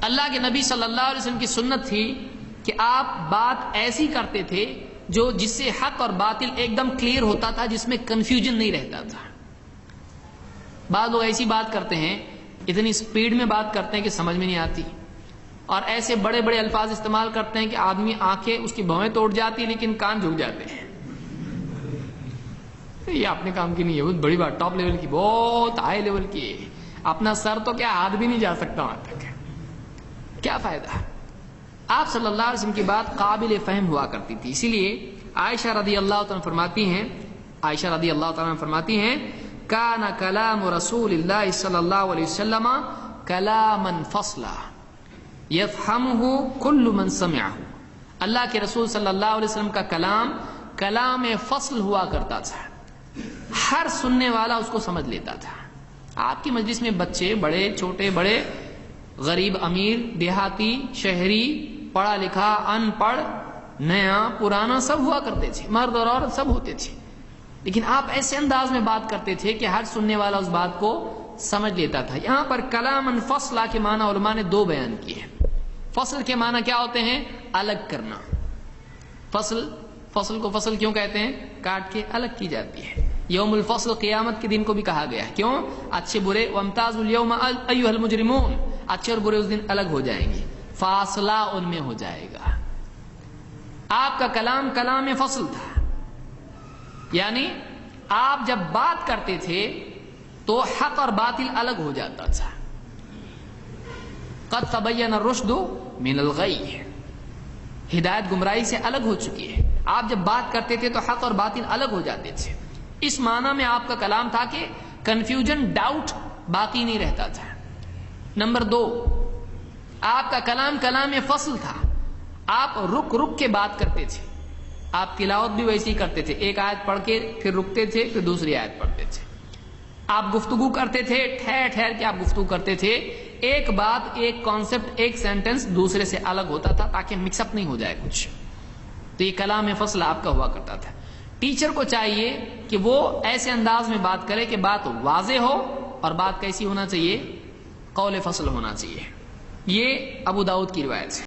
اللہ کے نبی صلی اللہ علیہ وسلم کی سنت تھی کہ آپ بات ایسی کرتے تھے جس سے حق اور باطل ایک دم کلیئر ہوتا تھا، جس میں کنفیوژن نہیں رہتا تھا۔ بعض لوگ ایسی بات کرتے ہیں، اتنی سپیڈ میں بات کرتے ہیں کہ سمجھ میں نہیں آتی، اور ایسے بڑے بڑے الفاظ استعمال کرتے ہیں کہ آدمی آنکھیں اس کی بھویں توڑ جاتی لیکن کان جھک جاتے ہیں۔ یہ اپنے کام کی نہیں ہے، بہت بڑی بات، ٹاپ لیول کی، بہت ہائی لیول کی ہے، اپنا سر تو کیا ہاتھ بھی نہیں جا سکتا وہاں تک، کیا فائدہ۔ آپ صلی اللہ علیہ وسلم کی بات قابل فہم ہوا کرتی تھی، اسی لیے عائشہ رضی اللہ تعالیٰ فرماتی ہیں کان کلام رسول اللہ صلی اللہ علیہ وسلم کلاما فصلا یفہمہ کل من سمعہ۔ اللہ کے رسول صلی اللہ علیہ وسلم کا کلام فصل ہوا کرتا تھا، ہر سننے والا اس کو سمجھ لیتا تھا۔ آپ کی مجلس میں بچے، بڑے چھوٹے، بڑے، غریب امیر، دیہاتی شہری، پڑھا لکھا ان پڑھ، نیا پرانا، سب ہوا کرتے تھے، مرد اور عورت سب ہوتے تھے، لیکن آپ ایسے انداز میں بات کرتے تھے کہ ہر سننے والا اس بات کو سمجھ لیتا تھا۔ یہاں پر کلاما فصلا کے معنی علماء نے دو بیان کیے ہیں۔ فصل کے معنی کیا ہوتے ہیں؟ الگ کرنا۔ فصل کو فصل کیوں کہتے ہیں؟ کاٹ کے الگ کی جاتی ہے۔ یوم الفصل قیامت کے دن کو بھی کہا گیا ہے، کیوں؟ اچھے برے، وامتازوا اليوم ایھا المجرمون، اچھے اور برے اس دن الگ ہو جائیں گے، فاصلہ ان میں ہو جائے گا۔ آپ کا کلام فصل تھا، یعنی آپ جب بات کرتے تھے تو حق اور باطل الگ ہو جاتا تھا۔ قد تبین الرشد من الغی، ہدایت گمراہی سے الگ ہو چکی ہے۔ آپ جب بات کرتے تھے تو حق اور باطل الگ ہو جاتے تھے۔ اس معنی میں آپ کا کلام تھا کہ کنفیوژن، ڈاؤٹ باقی نہیں رہتا تھا۔ نمبر 2، آپ کا کلام فصل تھا، آپ رک کے بات کرتے تھے، آپ تلاوت بھی ویسے ہی کرتے تھے، ایک آیت پڑھ کے پھر رکتے تھے، پھر دوسری آیت پڑھتے تھے۔ آپ گفتگو کرتے تھے، ٹھہر کے آپ گفتگو کرتے تھے، ایک بات، ایک کانسیپٹ، ایک سینٹنس دوسرے سے الگ ہوتا تھا تاکہ مکس اپ نہیں ہو جائے کچھ۔ تو یہ کلام فصل آپ کا ہوا کرتا تھا۔ ٹیچر کو چاہیے کہ وہ ایسے انداز میں بات کرے کہ بات واضح ہو، اور بات کیسی ہونا چاہیے؟ قول فصل ہونا چاہیے۔ یہ ابو داؤد کی روایت ہے۔